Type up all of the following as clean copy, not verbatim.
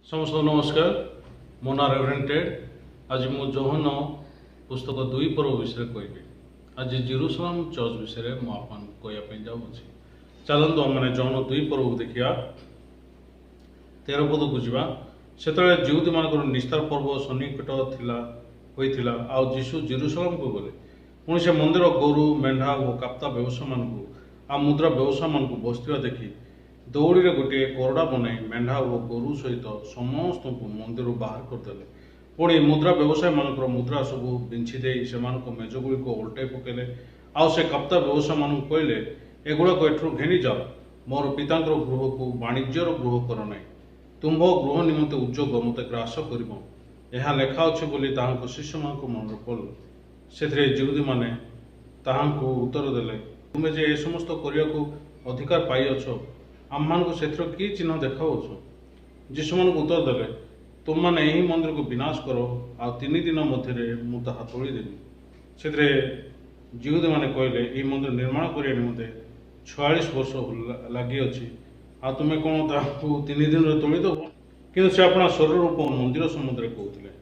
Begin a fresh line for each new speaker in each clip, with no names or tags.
समस्त नमस्कार मो ना रेवरेंड टेड। आज मु जोहन पुस्तक 2 पर्व विषय कहबी। आज जेरूशलेम चर्च विषय मुझे कहवाई जाऊँगी। चलतु आम जोहन 2 पर्व देखा 13 पद को जा से जिहुदी मान निस्तार पर्व सन्निकट होता आउ जीशु जेरूशलेम को गले पुणी से मंदिर गोरु मेढ़ा और काप्ता व्यवसाय मान आ मुद्रा व्यवसाय मान बसता देखी दौड़ी गोटे करड़ा बनाई मेढ़ा और गोरु सहित समस्त को मंदिर बाहर करदे। पुणी मुद्रा व्यवसाय मान मुद्रा सब बिछीदे से मेज गुड़िक उल्टाई पकेले आउ से काप्ता व्यवसाय मान कहले एगुड़ाक एठू घेनी जाओ मोर पिता गृह को वाणिज्यर गृह कर ना तुम्भ गृह निमंते उद्योग मत ग्रास कर लेखा अच्छे बोली शिष्य मान मन पड़ल से जिहुदी मैंने उत्तर देले तुम्हें जे ए समस्त करने को अधिकार पाइछ आम मान से कि चिन्ह देखाऊछ। जीशु मान उत्तर देले तुम मैंने यही मंदिर को विनाश कर आ 3 दिन मध्य मुझे तोड़देवी। से जिहुदी मैंने कहले ये मंदिर निर्माण करने निमंते 46 वर्ष लगी अच्छी आ तुम्हें कौन 3 दिन तोड़देव कि से अपना शरीर रूप मंदिर सम्बन्ध कहते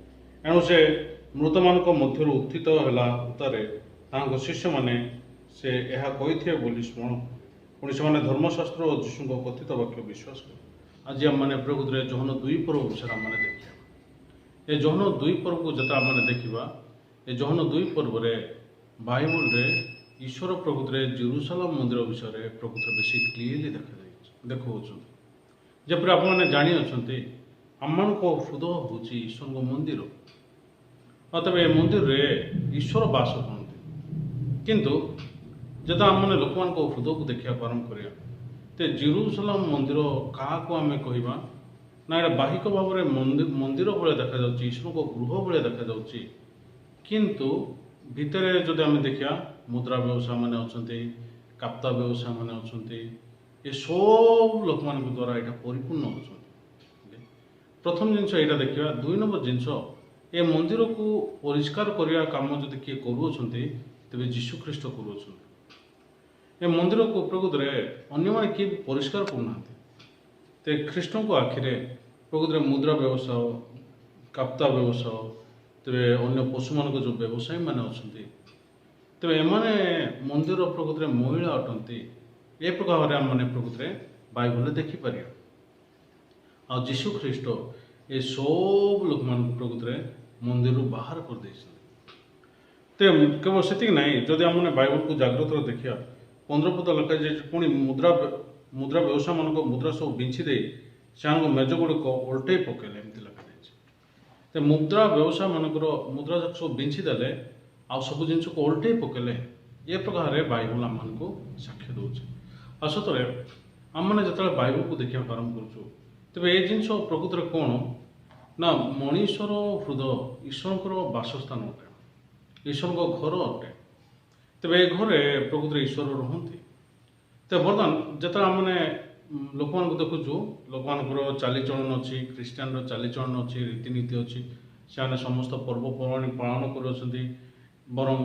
एणु से मृत मान मध्य उत्थित है उतारे शिष्य मैंने से यह कही बोली स्मरण पुणी से धर्मशास्त्र और जीशु कथित वाक्य विश्वास कर। आज आम मैंने प्रकृति जोहन 2 पर्व विषय आम देखा। ये जोहन 2 पर्व को जो आम देखा ये जोहन 2 पर्व बाइबल रे ईश्वर प्रकृति जेरूशलेम मंदिर विषय प्रकृति बेसी क्लीयरली देखा जपर आप जानी अच्छा आम हृदय हूँ ईश्वर मंदिर तेज ए मंदिर रे ईश्वर बास करते किंतु जब आम मैंने लोक मान हृदय को देखा आरंभ करा तो जेरूशलेम मंदिर क्या आम कहवा ना यहाँ बाहिक भाव में मंदिर भाया देखा जाऊँगी ईश्वर को गृह भाया देखा जाऊँगी किंतु भितर जब आम देखा मुद्रा व्यवसाय मैंने अच्छा काप्ता व्यवसाय मैंने अच्छा ये सब लोक मान द्वारा यहाँ परिपूर्ण हो। प्रथम जिनस यहाँ देखा 2 नंबर जिनस ये मंदिर को परिष्कार करने कम जब किए करे जीशु ख्रीस्ट कर मंदिर को प्रकृति अन्य किए परिष्कार करना तो ख्रीष्ट को आखिरे प्रकृति मुद्रा व्यवसाय काप्ता व्यवसाय तेरे अन्य पशु मान जो व्यवसायी मैंने अच्छा तेरे एमाने मंदिर प्रकृति महिला अटंती ए प्रकार आम मैंने प्रकृति बाइबल देखिपर आ जीशु ख्रीष्ट ये सब लोक मान प्रकृति मंदिर बाहर कर दे केवल से ना जदि आम बाइबल को जागृत देखा 15 पद लिखा पुणी मुद्रा व्यवसाय मान मुद्रा सब बिछीदे से मेज गुड़िक उल्टे पकेले एमती लिखा मुद्रा व्यवसाय मान मुद्रा सब बिछीदे आ सब जिन को उल्टे पकेले ये प्रकार बाइबल आम को साक्ष्य दूचे। आसतरे आम मैंने जो बाइबल को देखा आरंभ कर ये जिन प्रकृति कौन ना मनीषर हृदय ईश्वर बासस्थान अटे ईश्वर घर अटे तेज ये घरे प्रकृति ईश्वर रुहति तो बर्तमान जो आम लोक मान देखु लोक मान चालीचलन अच्छी ख्रीष्टान चालीचलन अच्छी रीतिनीति अच्छी से समस्त पर्वपर्वाणी पालन कर बरम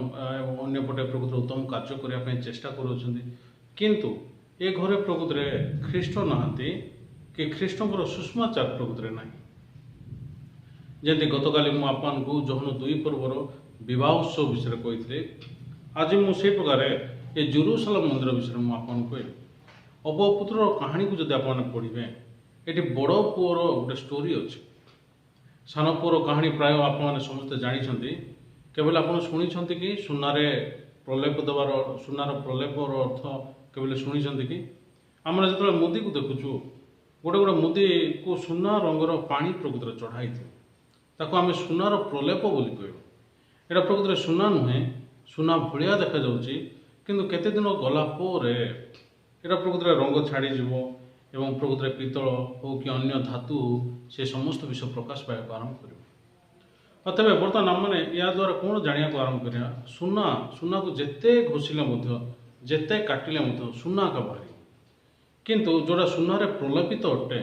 अंपटे प्रकृति उत्तम कार्य करने चेष्टा करूँ ये घरे प्रकृति ख्रीष्ट नहांती कि ख्रीष्टर सुषमाचार प्रकृति ना जमी गत काली मुझे जोहन 2 पर्वर विवाह उत्सव विषय कही आज मुझे प्रकार ये जेरूशलेम मंदिर विषय मुझे कह अबपुत्र कहानी को जब आप पढ़े ये बड़ पुअर गोटे स्टोरी अच्छी सान पुअर कहानी प्राय आप समस्ते जानते केवल आप शुणी कि सुनार प्रलेप देवार सुनार प्रलेपर अर्थ केवल शुणी कि आम जो मुदी को देखुचु गोटे गोटे मुदी को सुना रंगर पानी प्रकृति चढ़ाई ताको आम सुनार प्रलेप बोली कह यहाँ प्रकृति सुना नुहे सुना भाया देखा किंतु केते दिन गला यहाँ प्रकृति रंग छाड़ी एवं प्रकृति पितल हो कि अन्य धातु से समस्त विषय प्रकाश पाइबा आरंभ कर तेज बर्तमान आम मैंने या द्वारा कौन जाना को आरंभ करा सुना सुना को जिते घोषिले जिते काटिले सुना का बाहरी किंतु जोड़ा सुनार प्रलेपित अटे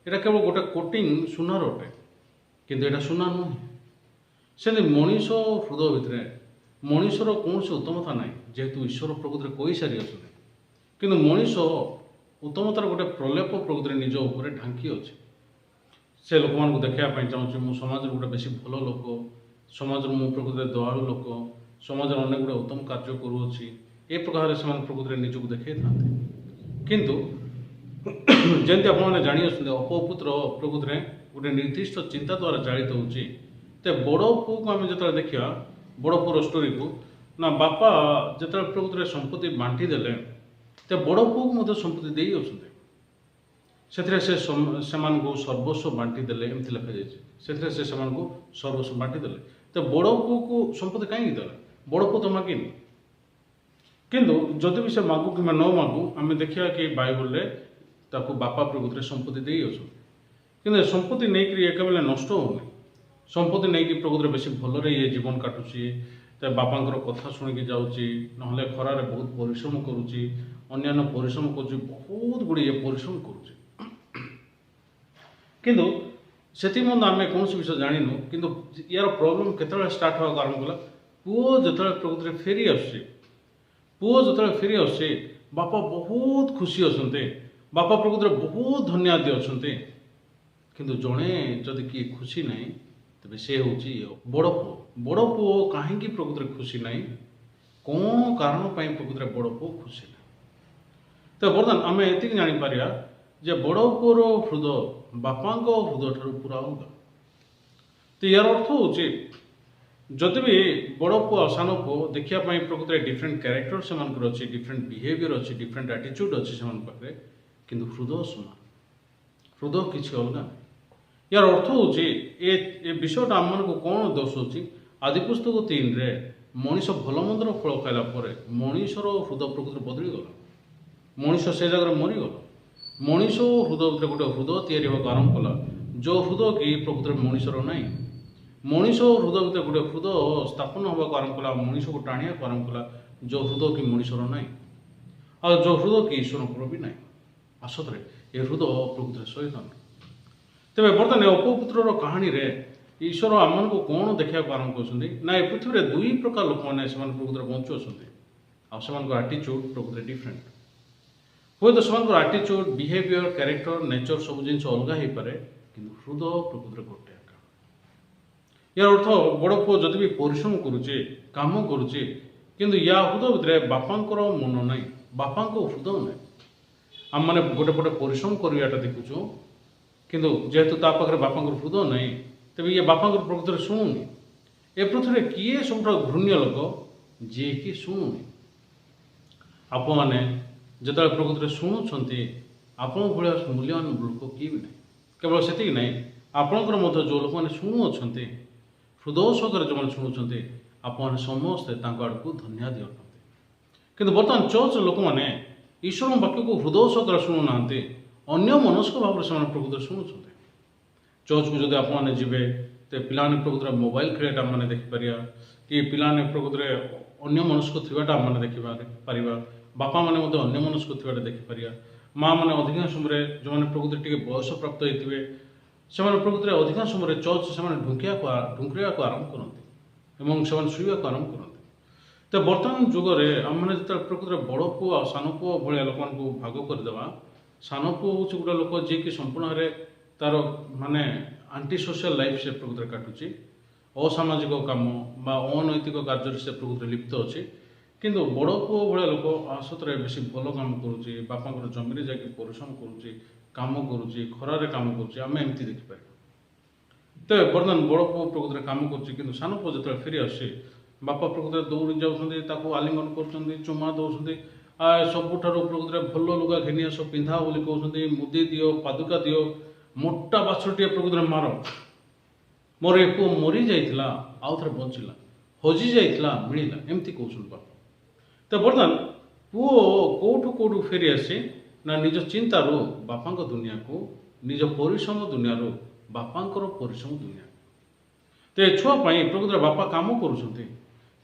यहाँ केवल गोटे कोटिंग सुनार अटे किंतु यहाँ सुना नुहे से मनीष हृदय भितर मनीषर कौन से उत्तमता ना जेहेतु ईश्वर प्रकृति कही सारी अच्छे कि मनीष उत्तमतार गोटे प्रलेप प्रकृति निज उपर ढांकी अच्छे से लोक मानक देखापी चाहूँगी मु समाज गोटे बेस भल लोक समाज मु प्रकृति दयालु लोक समाज अनेक गुड़े उत्तम कार्य करुँची ए प्रकार से प्रकृति निजक देखा था किंतु जमी आपने जानी अपपुत्र प्रकृति में गोटे निर्दिष्ट चिंता द्वारा चालित होची तो बड़ पु को आम जो देखा बड़ पुर स्टोरी को ना बापा जो प्रकृति में संपत्ति बांटी देले तो बड़ पु को संपत्ति दे से सर्वस्व बांटी देले एमती लिखा जाए से सर्वस्व बांटी देले तो बड़ पु को संपत्ति कहीं देले बड़ पु तो मागिनी किंतु जदि भी से मागू कि न मागू आम देखा कि बाइबल ताकू बापा प्रकृति संपत्ति दे कि संपत्ति नहीं एक बेले नष्ट होनी संपत्ति नहीं प्रकृति बेस भल ये जीवन काटुची तो बापांकर कथा शुणिकी जाऊँगी ना खरार बहुत परिश्रम करुच्ची अन्य परिश्रम कर बहुत गुड़िए परिश्रम करुच्ची किंतु से आम कौन विषय जानू किंतु यार प्रोब्लेम केतले स्टार्ट होगा आरंभ कला पुओ जो प्रकृति फेरी आसुची पुओ जो फेरी आसुची बापा बहुत खुशी अच्छे बापा प्रकृति बहुत धन्यवाद अच्छे किंतु जड़े जदि किए खुशी ना तेज से हूँ बड़ पुओ कहीं प्रकृति खुशी ना कौन कारण प्रकृति बड़ पुओ खुशी ना तो बर्तमान आम ये जापर जे बड़ पुओर हृदय बापा हृदय ठार पूरा अलग तो यार अर्थ हूँ जदि भी बड़ पुओ सान पुओ देखापी प्रकृति डिफरेंट कैरेक्टर से अच्छी डिफरेंट बिहेवियर अच्छी डिफरेंट एटीट्यूड अच्छी से पाखे किंतु हृदय समान हृदय किसी अलग यार अर्थ हूँ ये विषयटा आम मान को कौन दर्शाऊँ आदि पुस्तक 3 रे मनीष भल मंदर फल खाला मनीषर हृदय प्रकृति बदली गला मनीष से जगह मरीगला मनीष हृदय गोटे हृदय या आरंभ कला जो हृदय कि प्रकृति मनीषर ना मनीष हृदय गोटे हृदय स्थापन होगा आरंभ कला मनीष को टाणिया आरंभ कला जो हृदय कि मनीषर ना आ जो हृदय कि ईश्वर भी ना आसतरे ये हृदय प्रकृति सहित तेरे बर्तमान अपपुत्र कहानी रे ईश्वर आम को कौन देखा आरंभ कर पृथ्वी में 2 प्रकार लोक मैंने प्रकृति बंचुंट आटीट्यूड प्रकृति डिफरेंट हुए तो से आटीट्यूड बिहेवियर कैरेक्टर नेचर सब जिन अलग हो पाए कि हृदय प्रकृति गोटे यार अर्थ बड़ पुओ जदि भी परिश्रम करुचे काम करुचे किंतु या हृदय भितर बापांकर मन ना बापा हृदय ना आम मैंने गोटे पटे परिश्रम कराटा देखुचु किंतु जेहेतु पाखे बापा हृदय ना तेज ये बापा प्रकृति शुणुनी ए पृथ्वी किए सब घृण्य लोक जी कि शुणुनी आप मैंने जो प्रकृति शुणुंट आपण भाया मूल्यवान लोक किए भी ना केवल से ना आपणकर जो लोक मैंने शुणुअंट हृदय सहकार जो मैंने शुणुंट आपण समस्ते आड़ को धन्यवाद अटंती किंतु बर्तमान चर्च लोक मैंने ईश्वर वाक्य को हृदय सहकार शुणुना अन्य मनस्क भाव से प्रकृति शुणुंट चर्च को जब आपने जीवे तो पिलाने प्रकृति मोबाइल खेलटा मैंने देखिपर कि पिलाने प्रकृति अन्य मनस्क थीटा मैंने देखिपर बापा मैंने अन्य मनस्क थीटा देखिपर माँ मैंने अधिकांश समय जो मैंने प्रकृति टी बयस प्राप्त होते से प्रकृति अधिकांश समय चर्च से ढुंकरिया आरंभ करते से शुवा आरंभ करते तो बर्तमान जुगरे आम मैंने जो प्रकृति बड़ पुओ आ सान पुओ भाया लोक भाग करदे सान पुओ हूँ गोटे लोक जी कि संपूर्ण भाव तार माने आंटी सोशल लाइफ से प्रकृति काटुची असामाजिक काम बा अनैतिक कार्य से प्रकृति लिप्त अच्छी किंतु बड़ पुओ भाया लोक आसतरे बेस भल काम करुच्ची बापा जमी जाकि परिश्रम करुच्ची काम करुच्ची खरारे काम करुच्ची आम एमती देखिपर तो बर्तमान बड़ पुओ प्रकृति काम करुच्ची किंतु सान पुओ जो फेरी आसे बापा प्रकृति दौड़ी जाऊँ आलिंगन कर चुमा दौरान सबुठ प्रकृति भल लुगा घिनी आस पिंधा बोली कहते मुदी दियो पादुका दियो मोटा बाछटे प्रकृति मार मोर ये पुओ मरी जाइला आउ थे बंचला हजि जाइला मिलला एमती कहते बापा तो बर्तमान पुओ कौटू कौटू फेरी आसे ना निज चिंतार बापा दुनिया को निज परिश्रम दुनिया बापा परिश्रम दुनिया तो ये छुआपाई प्रकृति बापा कम कर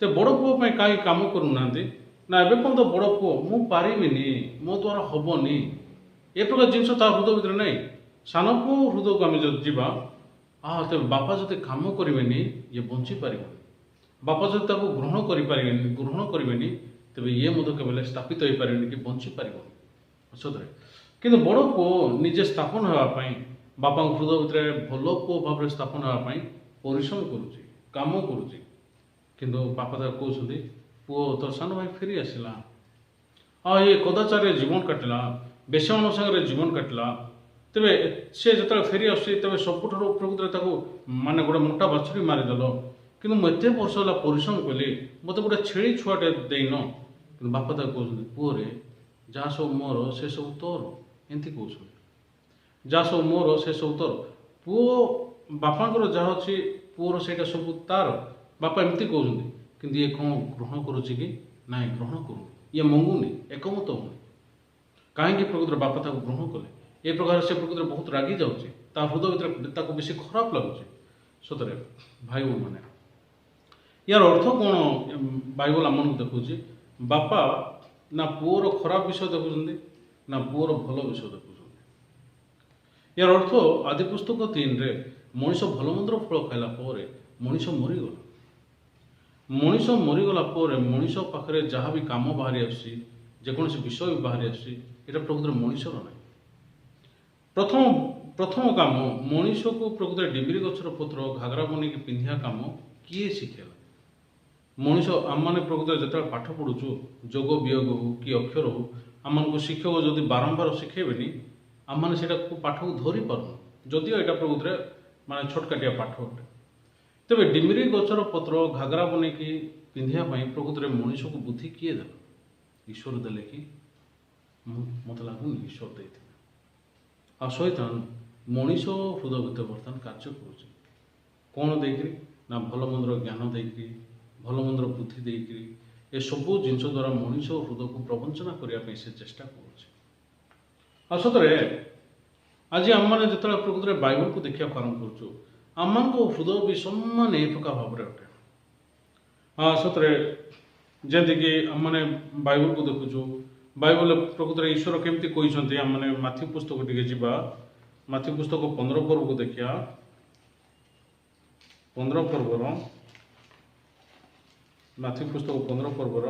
बड़ पुओ कहीं कम करूना ना एवं कौन तो बड़ पुओ मु पारिनी मो द्वारा हेनी ए प्रकार जिन हृदय भितर ना सान पुओ हृदय को आम जो जावा तो बापा जो कम करेनि ये बंची पार बापा जो ग्रहण करेनि तेज ये केवल स्थापित हो पारे कि बंची पार सदरे कि बड़ पुओ निजे स्थापन होगापी बापा हृदय भितर भल पुओ भाव स्थापन होगापी परिश्रम करुच्ची काम करुच्ची किंतु बापा तार कहते पुओ तोर सान भाई फेरी आसला ये कदाचार जीवन काटिला बेश्यामान सागर जीवन काटिला तेरे सी जो फेरी आस सबुठ प्रकृत माने गोटे मोटा बाछुरी मारिदेल कि मुझे वर्ष है परिश्रम कली मत गोटे छेली छुआटे देन कि बापा ताक कहते पुओरे जहाँ सब मोर से सब तोर एमती कहते जहाँ सब मोर से सब तोर पुओ बापा जहाँ अच्छी पुओर से सब तार बापा एमती कहते कि ये कौन ग्रहण करुच्ची कि ना ग्रहण करूँ ये मंगुनि एकमत होनी कहीं प्रकृत बापा ताक ग्रहण कले ए प्रकार से प्रकृत बहुत रागी जाऊँगी हृदय भर बेसी खराब लगुच सतरे भाई बोल मैंने यार अर्थ कौन बाइबल आम देखुची बापा ना पुओर खराब विषय देखुं ना पुओर भल विषय देखुं यार अर्थ आदि पुस्तक 3 रे मनीष भल मंदर फल खाइला मनीष मरीगला मनीष मरीगला मनीष पाखे जहाँ भी कम बाहरी आसकोसी विषय भी बाहरी आसा प्रकृत मनीषर ना प्रथम काम मनीष को प्रकृत डिबिरी गचर पत्र घागरा बनिकी पिंधिया काम किए शिखेला मनीष आम मैंने प्रकृत जो पाठ पढ़ुचु जोग वियोग हो कि अक्षर हो आम को शिक्षक जदि बारंबार शिखेबेनी आम मैंने से पाठ को धरी पार्न जदिव यहाँ प्रकृत माने छोटकाटिया पाठ अटे तेरे डिमिरी गचर पत्र घागरा बनिकी पिंधापी प्रकृत मनीष को बुद्धि किए देला ईश्वर देले कि मत लगुनि ईश्वर दे आ शैतान मनीष हृदय भितर बर्तमान कार्य करुच्ची कौन देकरी ना भल मंदर ज्ञान देकरी भल मंदर बुद्धि देकरी ए सबू जिनस द्वारा मनीष हृदय को प्रवंचना करने से चेष्टा कर सतरे आज आम मैंने जो प्रकृत बाइबल को देखा आरंभ करुचु आम हृदय भी सम्मान ए प्रकार भाव अटे सतरे जमीक आम मैंने बाइबल को देखुचु बाइबल प्रकृत ईश्वर केमती कहते आम मैंने माथ्यू पुस्तक टी जा माथ्यू पुस्तक 15 पर्व को देखिया 15 पर्वर माथ्यू पुस्तक 15 पर्वर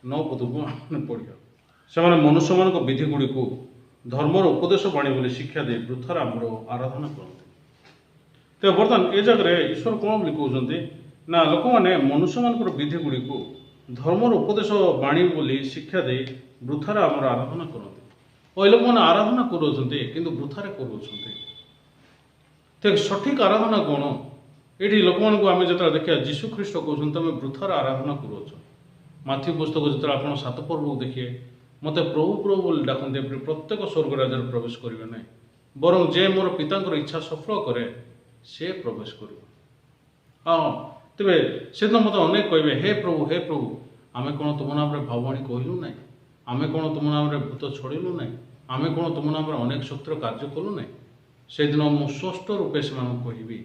9 पद को पढ़िया से मनुष्य मान विधि गुड़ी को धर्मर उपदेश बाणी बोली शिक्षा दे वृथार आमर आराधना करते तो बर्तमान ए जगह ईश्वर कौन बोली कहते ना लोक मैंने मनुष्य मान विधि गुड़ी को धर्मर उपदेश बाणी बोली शिक्षा दे वृथार आमर आराधना करते और लोक मैंने आराधना करोचंते किंतु वृथारे करोचंते तो सठिक आराधना कौन ये लोक मान आम जो देखा जीशु ख्रीष्ट कहते तुम वृथार आराधना करोच माथ्यू पुस्तक जो आप 7 पर्व देखिए मत प्रभु प्रभु बोली डाकते प्रत्येक स्वर्ग राज्य प्रवेश करेंगे ना बरं जे मोर पिता इच्छा सफल करे से प्रवेश कर हाँ तेरे से तो मत अनेक कहे हे प्रभु आमे कौन तुम नाम भावाणी कहलु ना आमे कौन तुम नाम भूत छड़लु ना आमे कौन तुम नाम अनेक शक्तिर कार्य कलु ना से दिन मु स्पष्ट रूपे से कहि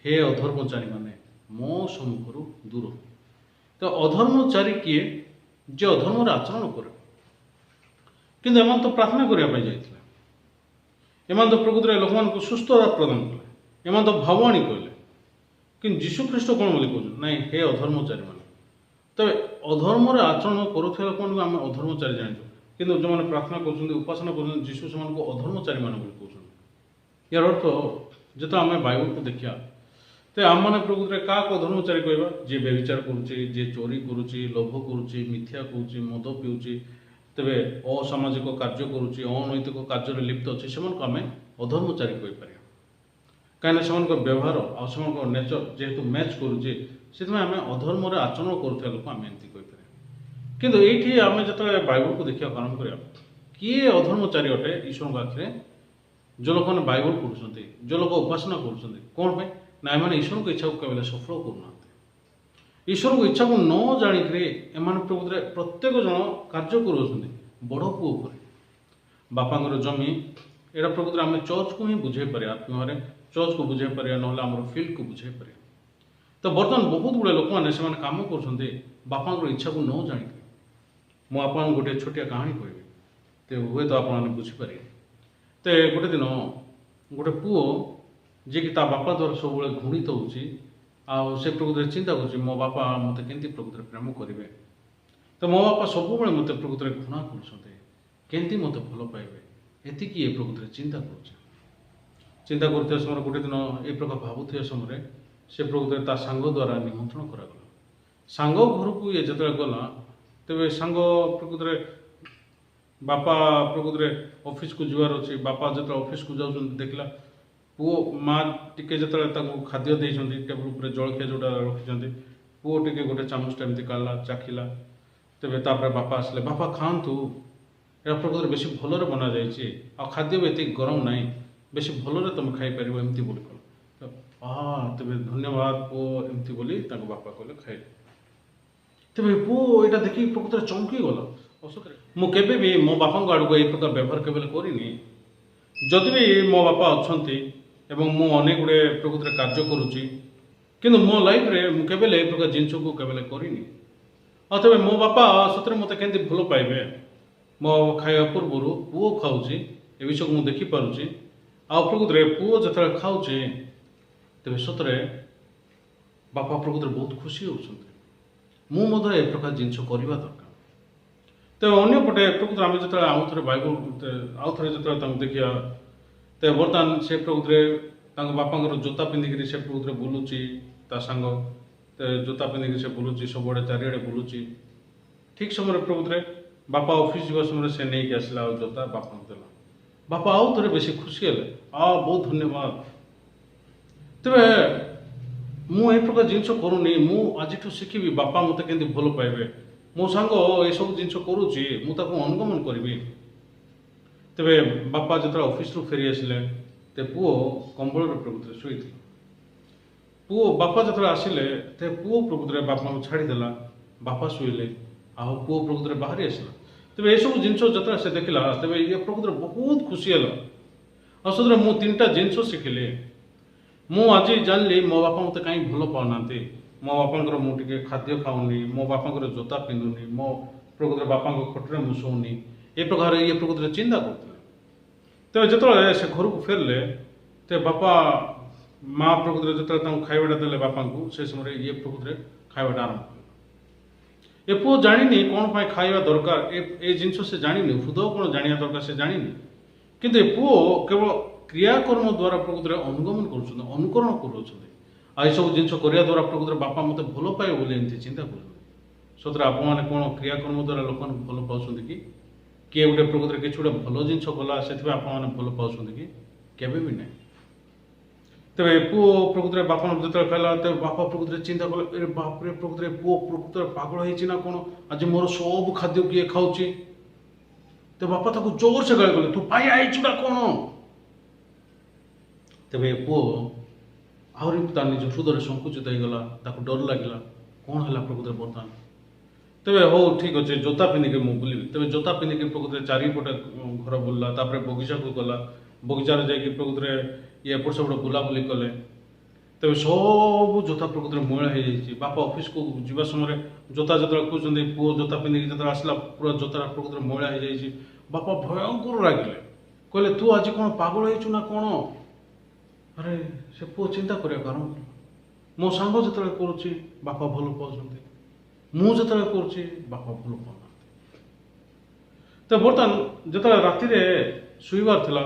हे अधर्मचारी माने मो सम्मुखर दूर तो अधर्मचारी किए जे अधर्म आचरण करे किंतु एम तो प्रार्थना करने जाते एम तो प्रकृत लोक मान सुस्थता प्रदान कले एम तो भावाणी कहले कि जीशु ख्रीष्ट कौन बोली कहते ना हे अधर्मचारी मैंने तेज अधर्म आचरण करुवा लोक आम अधर्मचारी जाचु कि जो मैंने प्रार्थना कर उपासना कर जीशु से अधर्मचारी मान कहते यार अर्थ जो आम बाइबल को देखा तो आम मैंने प्रकृत क्या अधर्मचारी कहवा जी व्यभिचार करुच्ची जी चोरी करुच्ची लोभ करुच्ची मिथ्या कहूँ मद पीऊँच तेरे असामाजिक कार्य करुच्ची अनैतिक कार्य लिप्त अच्छे से आम अधर्मचारी कहीपर कहीं से व्यवहार आ नेचर जेहेतु मैच करुच्चे से आम अधर्म आचरण करुवा लोक आम एमती कहीपर किंतु ये आम जो बाइबल को देखा आरंभ करा किए अधर्मचारी अटे ईश्वर आखिरे जो लोक मैंने बाइबल पढ़ुं जो लोक उपासना करुँच कौन पे ना एम ईश्वर को इच्छा को केवल सफल करना ईश्वर को इच्छा को न जाणिक एम प्रकृत प्रत्येक जन कार्य कर बड़ पुओ पर बापा जमी यहाँ प्रकृत आम चर्च को ही बुझे पारे आत्मा चर्च को बुझे पारे ना आम फिल्ड को बुझे पारे तो बर्तमान बहुत गुड़े लोक मैंने कम कर बापा इच्छा को न जाणिक मुझे आप गोटे छोटिया कहानी कहबी तो हुए तो आप बुझीपारे तो गोटे दिन गोटे पुओ जी कि बापा द्वारा सब घृणित होसे प्रकृत चिंता कर मो बापा मत के प्रकृत प्रेम करेंगे तो मो बापा सब मत प्रकृत घृणा करते मत भल पाइबे एतिकी ये प्रकृत चिंता कर ଚିନ୍ତା କରୁଥିବା ସମୟରେ ଗୋଟେ ଦିନ ଏ ପ୍ରକାର ଭାବୁଥିବା ସମୟରେ ସେ ପ୍ରକୃତରେ ତା ସାଙ୍ଗ ଦ୍ୱାରା ନିମନ୍ତ୍ରଣ କରାଗଲା। ସାଙ୍ଗ ଘରକୁ ଇଏ ଯେତେବେଳେ ଗଲା ତେବେ ସାଙ୍ଗ ପ୍ରକୃତରେ ବାପା ପ୍ରକୃତରେ ଅଫିସକୁ ଯିବାର ଅଛି। ବାପା ଯେତେବେଳେ ଅଫିସକୁ ଯାଉଛନ୍ତି ଦେଖିଲା ପୁଅ ମା ଟିକେ ଯେତେବେଳେ ତାଙ୍କୁ ଖାଦ୍ୟ ଦେଇଛନ୍ତି ଟେବୁଲ ଉପରେ ଜଳଖିଆ ଯେଉଁଟା ରଖିଛନ୍ତି, ପୁଅ ଟିକେ ଗୋଟେ ଚାମଚଟା ଏମିତି କାଢ଼ିଲା, ଚାଖିଲା। ତେବେ ତାପରେ ବାପା ଆସିଲେ, ବାପା ଖାଆନ୍ତୁ, ଏହା ପ୍ରକୃତରେ ବେଶୀ ଭଲରେ ବନାଯାଇଛି, ଆଉ ଖାଦ୍ୟ ବି ଏତିକି ଗରମ ନାହିଁ, ବେଶୀ ଭଲରେ ତୁମେ ଖାଇପାରିବ ଏମିତି ବୋଲି କହିଲ। ତେବେ ଧନ୍ୟବାଦ ପୁଅ ଏମିତି ବୋଲି ତାଙ୍କ ବାପା କହିଲେ ଖାଇଲେ। ତେବେ ପୁଅ ଏଇଟା ଦେଖିକି ପ୍ରକୃତରେ ଚମକି ଗଲା। ମୁଁ କେବେ ବି ମୋ ବାପାଙ୍କ ଆଡ଼କୁ ଏଇ ପ୍ରକାର ବ୍ୟବହାର କେବେ କରିନି। ଯଦି ବି ମୋ ବାପା ଅଛନ୍ତି ଏବଂ ମୁଁ ଅନେକ ଗୁଡ଼ିଏ ପ୍ରକୃତରେ କାର୍ଯ୍ୟ କରୁଛି, କିନ୍ତୁ ମୋ ଲାଇଫରେ ମୁଁ କେବେ ଏ ପ୍ରକାର ଜିନିଷକୁ କେବେ କରିନି। ଆଉ ତେବେ ମୋ ବାପା ସତରେ ମୋତେ କେମିତି ଭଲ ପାଇବେ, ମୋ ଖାଇବା ପୂର୍ବରୁ ପୁଅ ଖାଉଛି ଏ ବିଷୟକୁ ମୁଁ ଦେଖିପାରୁଛି। ଆଉ ପ୍ରକୃତରେ ପୁଅ ଯେତେବେଳେ ଖାଉଛି ତେବେ ସତରେ ବାପା ପ୍ରକୃତରେ ବହୁତ ଖୁସି ହେଉଛନ୍ତି। ମୁଁ ମଧ୍ୟ ଏ ପ୍ରକାର ଜିନିଷ କରିବା ଦରକାର। ତେବେ ଅନ୍ୟପଟେ ପ୍ରକୃତରେ ଆମେ ଯେତେବେଳେ ଆଉଥରେ ବାଇବଲ ଆଉଥରେ ଯେତେବେଳେ ତାଙ୍କୁ ଦେଖିବା, ତେବେ ବର୍ତ୍ତମାନ ସେ ପ୍ରକୃତରେ ତାଙ୍କ ବାପାଙ୍କର ଜୋତା ପିନ୍ଧିକିରି ସେ ପ୍ରକୃତରେ ବୁଲୁଛି, ତା ସାଙ୍ଗ ଜୋତା ପିନ୍ଧିକି ସେ ବୁଲୁଛି, ସବୁଆଡ଼େ ଚାରିଆଡ଼େ ବୁଲୁଛି। ଠିକ୍ ସମୟରେ ପ୍ରକୃତରେ ବାପା ଅଫିସ ଯିବା ସମୟରେ ସେ ନେଇକି ଆସିଲା ଆଉ ଜୋତା ବାପାଙ୍କୁ ଦେଲା। ବାପା ଆଉ ଥରେ ବେଶୀ ଖୁସି ହେଲେ, ବହୁତ ଧନ୍ୟବାଦ। ତେବେ ମୁଁ ଏ ପ୍ରକାର ଜିନିଷ କରୁନି, ମୁଁ ଆଜିଠୁ ଶିଖିବି ବାପା ମୋତେ କେମିତି ଭଲ ପାଇବେ। ମୋ ସାଙ୍ଗ ଏସବୁ ଜିନିଷ କରୁଛି, ମୁଁ ତାକୁ ଅନୁଗମନ କରିବି। ତେବେ ବାପା ଯେତେବେଳେ ଅଫିସରୁ ଫେରି ଆସିଲେ, ତେବେ ପୁଅ କମ୍ବଳରେ ପ୍ରକୃତରେ ଶୋଇଥିଲା। ବାପା ଯେତେବେଳେ ଆସିଲେ ତେବେ ପୁଅ ପ୍ରକୃତରେ ବାପାଙ୍କୁ ଛାଡ଼ିଦେଲା, ବାପା ଶୋଇଲେ, ଆଉ ପୁଅ ପ୍ରକୃତରେ ବାହାରି ଆସିଲା। ତେବେ ଏସବୁ ଜିନିଷ ଯେତେବେଳେ ସେ ଦେଖିଲା ତେବେ ଇଏ ପ୍ରକୃତରେ ବହୁତ ଖୁସି ହେଲା। ଆଉ ସେଥିରେ ମୁଁ 3ଟା ଜିନିଷ ଶିଖିଲି। ମୁଁ ଆଜି ଜାଣିଲି ମୋ ବାପା ମୋତେ କାହିଁକି ଭଲ ପାଉନାହାନ୍ତି। ମୋ ବାପାଙ୍କର ମୁଁ ଟିକେ ଖାଦ୍ୟ ଖାଉନି, ମୋ ବାପାଙ୍କର ଜୋତା ପିନ୍ଧୁନି, ମୋ ପ୍ରକୃତରେ ବାପାଙ୍କ ଖଟରେ ମୁଁ ଶୋଉନି, ଏ ପ୍ରକାର ଇଏ ପ୍ରକୃତରେ ଚିନ୍ତା କରୁଥିଲେ। ତେବେ ଯେତେବେଳେ ସେ ଘରକୁ ଫେରିଲେ ତେବେ ବାପା ମା ପ୍ରକୃତରେ ଯେତେବେଳେ ତାଙ୍କୁ ଖାଇବାଟା ଦେଲେ ବାପାଙ୍କୁ, ସେ ସମୟରେ ଇଏ ପ୍ରକୃତରେ ଖାଇବାଟା ଆରମ୍ଭ କଲେ। ଏ ପୁଅ ଜାଣିନି କ'ଣ ପାଇଁ ଖାଇବା ଦରକାର, ଏ ଜିନିଷ ସେ ଜାଣିନି, ହୃଦୟ କ'ଣ ଜାଣିବା ଦରକାର ସେ ଜାଣିନି। କିନ୍ତୁ ଏ ପୁଅ କେବଳ କ୍ରିୟାକର୍ମ ଦ୍ୱାରା ପ୍ରକୃତରେ ଅନୁଗମନ କରୁଛନ୍ତି, ଅନୁକରଣ କରୁଛନ୍ତି। ଆଉ ଏସବୁ ଜିନିଷ କରିବା ଦ୍ୱାରା ପ୍ରକୃତରେ ବାପା ମୋତେ ଭଲ ପାଇବେ ବୋଲି ଏମିତି ଚିନ୍ତା କରୁଛନ୍ତି। ସତରେ ଆପଣମାନେ କ'ଣ କ୍ରିୟାକର୍ମ ଦ୍ୱାରା ଲୋକମାନଙ୍କୁ ଭଲ ପାଉଛନ୍ତି କି? କିଏ ଗୋଟେ ପ୍ରକୃତରେ କିଛି ଗୋଟେ ଭଲ ଜିନିଷ କଲା ସେଥିପାଇଁ ଆପଣମାନେ ଭଲ ପାଉଛନ୍ତି କି? କେବେ ବି ନାହିଁ। ତେବେ ପୁଅ ପ୍ରକୃତରେ ବାପା ଯେତେବେଳେ ଖାଇଲା ତେବେ ବାପା ପ୍ରକୃତରେ ଚିନ୍ତା କଲେ, ଏ ବାପରେ ପ୍ରକୃତରେ ପୁଅ ପ୍ରକୃତରେ ପାଗଳ ହେଇଛି ନା କ'ଣ, ଆଜି ମୋର ସବୁ ଖାଦ୍ୟ କିଏ ଖାଉଛି। ତେବେ ବାପା ତାକୁ ଜୋରସେ ଗାଳି କଲେ, ତୁ ପାଇ ଆଇଛୁ ନା କ'ଣ? ତେବେ ପୁଅ ଆହୁରି ତା ନିଜ ହୃଦୟରେ ସଂକୁଚିତ ହେଇଗଲା, ତାକୁ ଡର ଲାଗିଲା, କ'ଣ ହେଲା ପ୍ରକୃତରେ ବର୍ତ୍ତମାନ। ତେବେ ହଉ ଠିକ୍ ଅଛି, ଜୋତା ପିନ୍ଧିକି ମୁଁ ବୁଲିବି। ତେବେ ଜୋତା ପିନ୍ଧିକି ପ୍ରକୃତରେ ଚାରିପଟେ ଘର ବୁଲିଲା, ତାପରେ ବଗିଚାକୁ ଗଲା, ବଗିଚାରେ ଯାଇକି ପ୍ରକୃତରେ ଏପଟ ସେପଟ ବୁଲାବୁଲି କଲେ। ତେବେ ସବୁ ଜୋତା ପ୍ରକୃତରେ ମଇଳା ହେଇଯାଇଛି। ବାପା ଅଫିସକୁ ଯିବା ସମୟରେ ଜୋତା ଯେତେବେଳେ ଖୋଜୁଛନ୍ତି, ପୁଅ ଜୋତା ପିନ୍ଧିକି ଯେତେବେଳେ ଆସିଲା ପୁରା ଜୋତାଟା ପ୍ରକୃତରେ ମଇଳା ହେଇଯାଇଛି। ବାପା ଭୟଙ୍କର ରାଗିଲେ, କହିଲେ ତୁ ଆଜି କ'ଣ ପାଗଳ ହେଇଛୁ ନା କ'ଣ? ଆରେ ସେ ପୁଅ ଚିନ୍ତା କରିବା କାରଣ, ମୋ ସାଙ୍ଗ ଯେତେବେଳେ କରୁଛି ବାପା ଭଲ ପାଉଛନ୍ତି, ମୁଁ ଯେତେବେଳେ କରୁଛି ବାପା ଭଲ ପାଉନାହାନ୍ତି। ତ ବର୍ତ୍ତମାନ ଯେତେବେଳେ ରାତିରେ ଶୋଇବାର ଥିଲା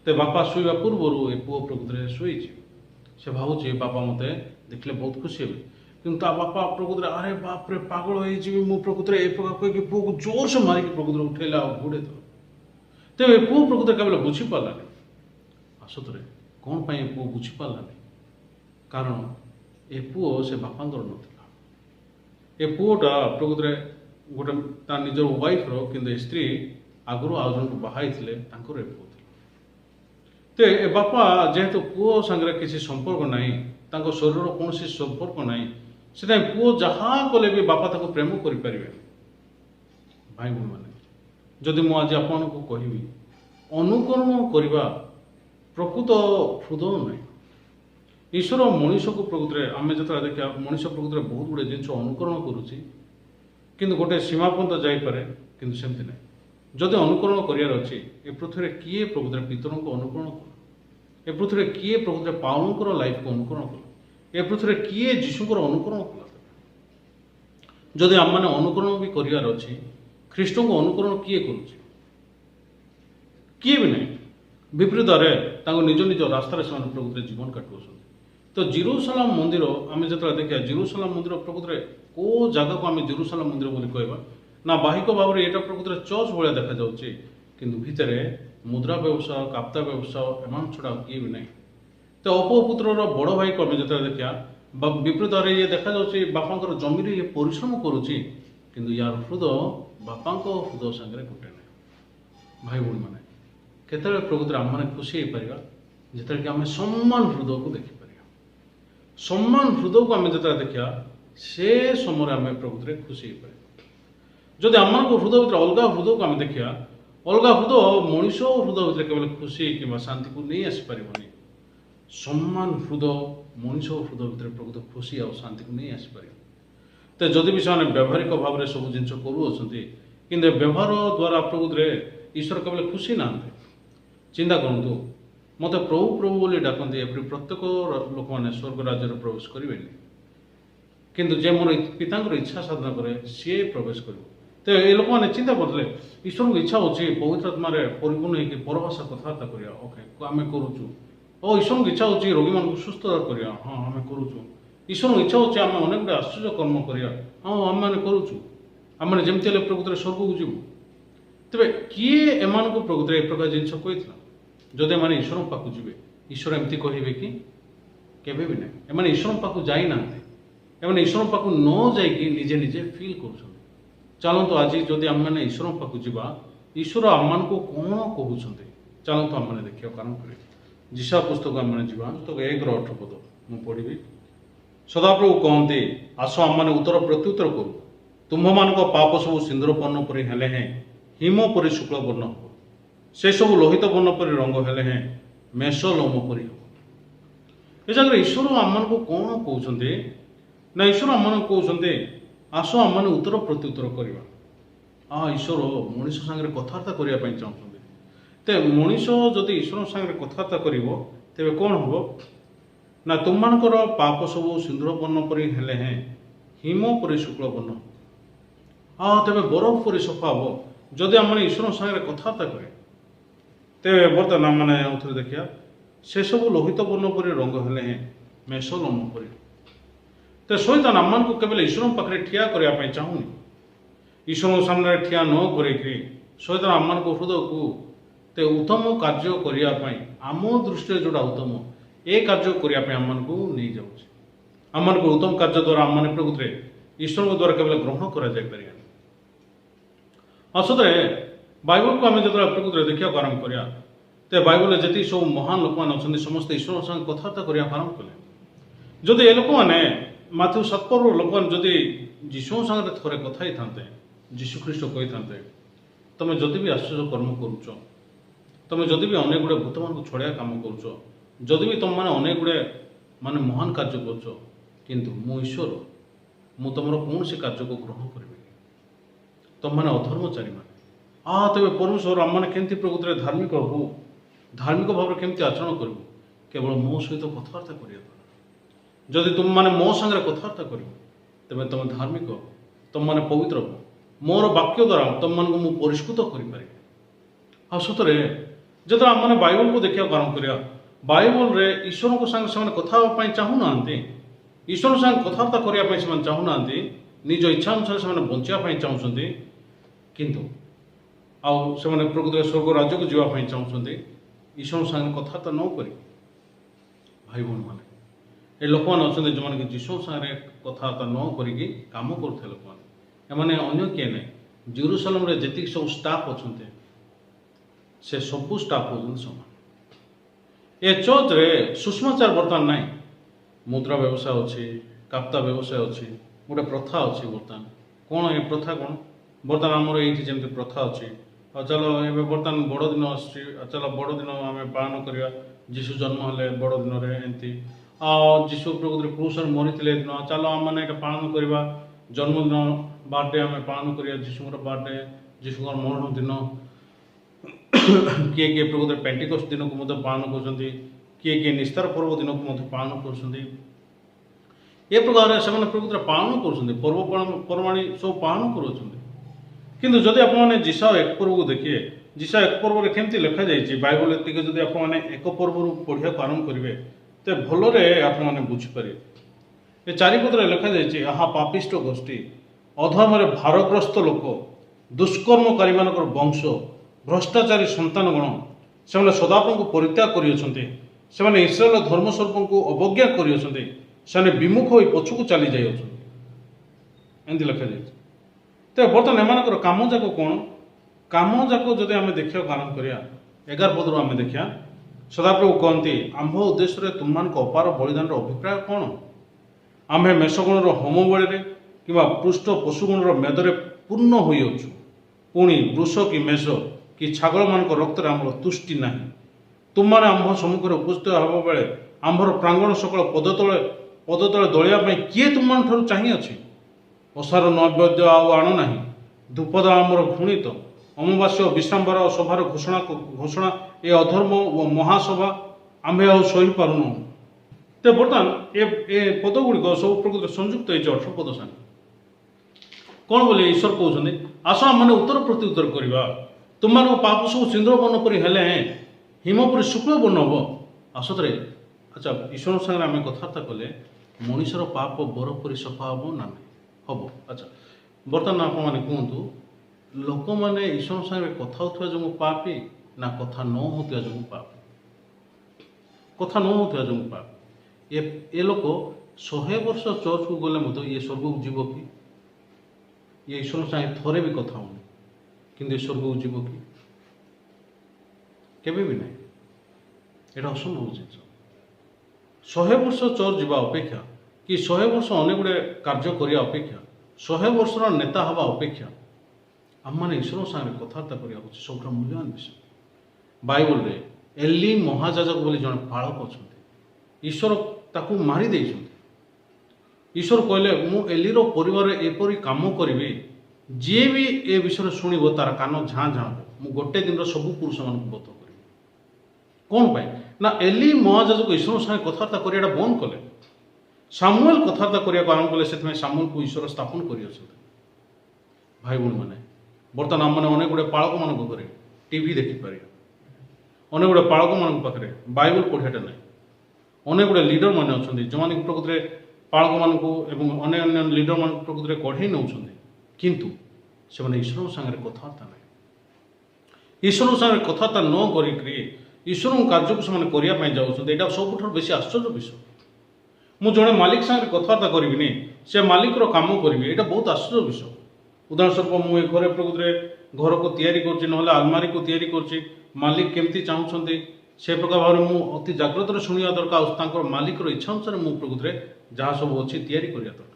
ତେବେ ବାପା ଶୋଇବା ପୂର୍ବରୁ ଏ ପୁଅ ପ୍ରକୃତରେ ଶୋଇଛି। ସେ ଭାବୁଛି ବାପା ମୋତେ ଦେଖିଲେ ବହୁତ ଖୁସି ହେବେ, କିନ୍ତୁ ତା ବାପା ପ୍ରକୃତରେ ଆରେ ବାପରେ ପାଗଳ ହେଇଯିବି ମୁଁ ପ୍ରକୃତରେ ଏ ପ୍ରକାର କହିକି ପୁଅକୁ ଜୋରସେ ମାରିକି ପ୍ରକୃତରେ ଉଠେଇଲା ଆଉ ଘୋଡ଼େଇ ଦେଲା। ତେବେ ଏ ପୁଅ ପ୍ରକୃତରେ କେବଳ ବୁଝିପାରିଲାନି। ସତରେ କ'ଣ ପାଇଁ ଏ ପୁଅ ବୁଝିପାରିଲାନି? କାରଣ ଏ ପୁଅ ସେ ବାପାଙ୍କର ନଥିଲା। ଏ ପୁଅଟା ପ୍ରକୃତରେ ଗୋଟେ ତା ନିଜର ୱାଇଫର, କିନ୍ତୁ ଏ ସ୍ତ୍ରୀ ଆଗରୁ ଆଉ ଜଣଙ୍କୁ ବାହା ହେଇଥିଲେ, ତାଙ୍କର ଏ ପୁଅ ଥିଲା। ତ ଏ ବାପା ଯେହେତୁ ପୁଅ ସାଙ୍ଗରେ କିଛି ସମ୍ପର୍କ ନାହିଁ, ତାଙ୍କ ଶରୀରର କୌଣସି ସମ୍ପର୍କ ନାହିଁ, ସେଥିପାଇଁ ପୁଅ ଯାହା କଲେ ବି ବାପା ତାକୁ ପ୍ରେମ କରିପାରିବେ। ଭାଇ ଭଉଣୀମାନେ, ଯଦି ମୁଁ ଆଜି ଆପଣଙ୍କୁ କହିବି ଅନୁକରଣ କରିବା ପ୍ରକୃତ ହୃଦୟ ନାହିଁ। ଈଶ୍ୱର ମଣିଷକୁ ପ୍ରକୃତରେ ଆମେ ଯେତେବେଳେ ଦେଖିବା ମଣିଷ ପ୍ରକୃତରେ ବହୁତ ଗୁଡ଼ିଏ ଜିନିଷ ଅନୁକରଣ କରୁଛି, କିନ୍ତୁ ଗୋଟେ ସୀମା ପର୍ଯ୍ୟନ୍ତ ଯାଇପାରେ, କିନ୍ତୁ ସେମିତି ନାହିଁ। ଯଦି ଅନୁକରଣ କରିବାର ଅଛି, ଏ ପୃଥିବୀରେ କିଏ ପ୍ରକୃତରେ ପିତରଙ୍କୁ ଅନୁକରଣ କଲା? ଏ ପୃଥିବୀରେ କିଏ ପ୍ରକୃତରେ ପାଉଲଙ୍କର ଲାଇଫକୁ ଅନୁକରଣ କଲା? ଏ ପୃଥିବୀରେ କିଏ ଯୀଶୁଙ୍କର ଅନୁକରଣ କଲା? ଯଦି ଆମମାନେ ଅନୁକରଣ ବି କରିବାର ଅଛି, ଖ୍ରୀଷ୍ଟଙ୍କୁ ଅନୁକରଣ କିଏ କରୁଛି? କିଏ ବି ନାହିଁ। ବିପରୀତରେ निज निज रास्तार से प्रकृति जीवन काटुच्च। तो जेरूसलम मंदिर आम जो देखा जेरूसलम मंदिर प्रकृति को जगह को आम जेरूसलम मंदिर बोली कहवा ना बाहिक भाव में यहाँ प्रकृति चर्च भाया देखा जाऊँगी किंतु भितर मुद्रा व्यवसाय काप्ता व्यवसाय एम छड़ा किए भी ना। तो अपपुत्र बड़ भाई को आम जो देखा विपरीत ये देखा जाऊँगी बापा जमी ये परिश्रम करुच्ची किंतु यार हृदय बापा हृदय सागर गोटे ना। भाई भाई मैंने केत प्रकृति आम मैंने खुशी हो पार जिते कि आम सम्मान हृदय को देखिपर सम्मान हृदय को आम जो देखा से समय आम प्रकृति खुशी हो पार। जदि आम हृदय भर अलग हृदय को आम देखा अलग हृदय मनीष हृदय भर केवल खुशी कि शांति को नहीं आसीपर सम्मान हृदय मनीष हृदय भर प्रकृत खुशी आ शांति को नहीं आसीपर। तो जदि भी से व्यावहारिक भाव में सब जिन करुँच कि व्यवहार द्वारा प्रकृति ईश्वर केवल खुशी ना चिंता करूँ मत प्रभु प्रभु बोली डाकती एपरी प्रत्येक लोक मैंने स्वर्ग राज्य प्रवेश करेंगे किंतु जे मोर पिता इच्छा साधना करे सी प्रवेश कर। तो ये लोक मैंने चिंता करते ईश्वर को इच्छा होची पवित्र आत्मा परिपूर्ण होकर परभाषा कथबार्ता करिया ओके आम करुचु और ईश्वर को इच्छा होची रोगी मान सुस्थता करिया हाँ आम करुचु ईश्वर को इच्छा होची आम अनेक गुड़ा आश्चर्य कर्म करिया हाँ आम मैंने करुचु आम जमती प्रकृति स्वर्ग को जीवु। तेरे किए एम प्रकृति ए प्रकार जिन कही जदि एम ईश्वर पाक जी ईश्वर एमती कहे कि केवे भी ना एम ईश्वर पाक जाना एम ईश्वर पाक न जाकि निजे निजे फिल कर चलतु आज जदि आम मैंने ईश्वर पाक जा ईश्वर आम को कौन कहते चलतु आम मैंने देखा कारण कर जिसा पुस्तक आम मैंने जा पुस्तक 1:18 पद मुझे पढ़ी सदाप्रभु कहते आस आम मैंने उत्तर प्रत्युत्तर करूँ तुम्भ मान पाप सब सिंदूरपर्ण परी हेले हैं हिम परी शुक्ल वर्ण हो से सब लोहित वर्ण परी रंग हेले हैं मेष लोम परी हो। ये जगह ईश्वर आम को कौन कहते ना ईश्वर आम कहते आस आम मैंने उत्तर प्रत्युत्तर करवा हाँ ईश्वर मनीष सागर कथबार्ता करने चाहते तो मनीष जदि ईश्वर सागर कथबार्ता कर तेरे कौन हम ना तुम मानकर पाप सब सिंदूरपर्ण परी हेले हैं हिम परी शुक्ल वर्ण हाँ तेरे बरफ परी सफा हम जदि आम ईश्वर सागर कथबार्ता करे तेरे बर्तमान आम मैंने देखिया से सब लोहित वर्ण परी रंग हेले हैं मेष लोम परी। तो शैतान आम को केवल ईश्वर पाखे ठिया करने चाहूनी ईश्वर सामने ठिया न करी शैतान आम को हृदय को ते उत्तम कार्य करने आम दृष्टि जोड़ा उत्तम ए कार्य करने आम को नहीं जाऊँगी आम को उत्तम कार्य द्वारा आम मैंने प्रकृति ईश्वर द्वारा केवल ग्रहण कर सतरे बाइबल को आम जो प्रकृति देखा आरंभ करा तो बाइबल जी सब महान लोक मैंने अच्छा समस्त ईश्वर संगे कथबार्ता करने आरंभ कले जदि ये लोक मैंने माथ्यू 7 लोक मैंने जदि जीशु सागर थे कथा ही था जीशु ख्रीष्ट कही था तुम जदि भी आश्चर्य कर्म करुच तुम जदि भी अनेक गुड़े भूत मान छड़ा कम करुच जदि भी तुम मैंने अनेक गुड़े माने महान कार्य करुच किंतु मो ईश्वर मु तुम कौन से कार्य को ग्रहण करी तुम मैंने अधर्मचारी मैंने हाँ तेज परमेश्वर आम मैंने केमती प्रकृति धार्मिक हो धार्मिक भाव में केमती आचरण करूँ केवल मो सहित कथबार्ता करा जदि तुम मैंने मो सागर कथबार्ता कर तेज तुम धार्मिक तुम मैंने पवित्र हो मोर वाक्य द्वारा तुम मान को परिष्कृत कर हाँ सतरे जो आम मैंने बाइबल को देखा आरंभ करा बाइबल रे ईश्वर को संगे कथा चाहूना ईश्वर संगे कथबार्ता करने चाहूना निज इच्छा अनुसार से बचापी चाहते किंतु आउ से प्रकृति स्वर्ग राज्य को जावाई चाहते ईश्वर सागर कथबार्ता न कर भाई भौणी मैंने ये लोक मैंने अच्छा जो मैंने जीशु सागर कथबार्ता न करी कम करुवा लोक मैंने अन्य किए ना जेरूसलम रे जी सब स्टाफ अच्छा से सबू स्टाफ हो सामान ये चर्च रे सुषमाचार बर्तमान ना मुद्रा व्यवसाय अच्छी काप्ता व्यवसाय अच्छी गोटे प्रथा अच्छी बर्तमान कौन ये प्रथा कौन बर्तमान आमर ये जमी प्रथा अच्छी चलो ये बर्तमान बड़ दिन चलो बड़ दिन आम पालन करवा जीशु जन्म हेले बड़ दिन में एमती जीशु प्रकृति क्रूसर मरी दिन चलो आम मैंने पालन करवा जन्मदिन बार्थडे आम पालन करवा जीशुर बार्थडे जीशुर मरण दिन किए किए प्रकृति पेंटिकस्ट दिन को पालन कर किए किए निस्तार पर्व दिन को पालन कर प्रकार से प्रकृति पालन कर पर्वपर्वाणी सब पालन कर किंतु जदि आप जीसा 1 पर्व को देखिए जिसा एक पर्व केमती लिखा जाइए बाइबल एतिक जब आप एक पर्व पढ़ा आरंभ करेंगे तो भलरे आपने बुझीपारे ये चारिपदरे लिखा जाइए यहाँ पापिष्ट गोष्ठी अधर्म भारग्रस्त लोक दुष्कर्मकारी मान वंश भ्रष्टाचारी संतानगण से सदाप्रभु को परित्याग कर इस्राएल धर्मस्वरूप को अवज्ञा कर विमुख हो पछक चली जाती लिखा जाए। तो बर्तमान एम कम जाक कौन कम जाक जदि आम देखा आरंभ करिया 11 पदर आम देखा सदाप्रभु कहते आंभ उद्देश्य तुम अपार बलिदान अभिप्राय कौन आम्हे मेषगुणर होम बड़े कि पृष्ठ पशुगुणर मेदरे पूर्ण होइछु पुणी वृष कि मेष कि छागल मान रक्त आम तुष्टि ना तुम मैंने आंभ सम्मुखें उपस्थित हवा बेले आंभर प्रांगण सकल पद तले दलिया किए तुम ठार चाह अच्छी ओसार नैवेद्य आण ना धूपद आमर घृणित अमावास्य विश्रामर सभार घोषणा ये अधर्म व महासभा आम्हे आ सही पारुन। तो बर्तमान ये पद गुड़िक सब प्रकृत संयुक्त होती 18 पद साथ कौन बोले ईश्वर कहते आस आम मैंने उत्तर प्रत्युत्तर करवा तुम मान पाप सब सिंदूर बर्ण पर हेले हिम पर शुक्ल बर्ण हम आसतरे अच्छा ईश्वर सागर आम कथबार्ता कले मनीषर पाप बरफ पर सफा हम ना हम अच्छा बर्तमान आपने कहतु लोक मैंने ईश्वर सागर कथा होता जो पापी ना कथा न होता जो पापी कथा न होता जो पापी ये लोक 100 वर्ष चर्च को गले मत ये स्वर्ग को जीव कि ये ईश्वर सागे थोड़े भी कथा होनी कि स्वर्ग को जीव कि केबे भी नहीं ये असंभव जिन 100 वर्ष चर्च जावा अपेक्षा कि 100 वर्ष अनेक गुड़े कार्य करने अपेक्षा 100 वर्षर नेता हवा अपेक्षा आम मैंने ईश्वर सागे कथबार्ता करा सब मूल्यवान विषय बाइबल रे एली महाजाजक बोली जन पालक अच्छा ईश्वर ताकू मारी देइछन्ति ईश्वर कहले मु एलीर परिवार एपरी काम करी जी भी ए विषय शुणव तार कान झाँ झाँ मु गोटे दिन सब पुरुष मान बध करी कौन पाई ना एली महाजाजक ईश्वर सागे कथबार्ता करा बंद कले सामुएल कथबार्ता करने आरंभ कले से सामुएल को ईश्वर स्थापन कर भाई भूण मैंने बर्तमान आम मैंने अनेक गुड़े पालक मान टीवी देखिपर अनेक गुड़े पालक मान पाखे बाइबल पढ़ाटा ना अनेक गुड़े लीडर मैंने अच्छा जो मैंने प्रकृत पालक मान अन्य अन्य लीडर मान प्रकृत कढ़े नौ किंतु से ईश्वर सागर कथबार्ता ना ईश्वर सागर कथबार्ता न करी ईश्वर कार्य को से करने जाऊँ सब बेस आश्चर्य विषय मु जड़े मालिक सागर कथबार्ता करी से मालिकर काम करी यहाँ बहुत आश्चर्य विषय उदाहरण स्वरूप मुझे घरे प्रकृत घर को तैयारी कर आलमारी को तैयारी कर मालिक केमती चाहूँगी से प्रकार भाव में मुझे अति जाग्रत शुणा दरकार मालिकर इच्छा अनुसार मुझे प्रकृत जहाँ सब अच्छी तैयारी करवा दरकार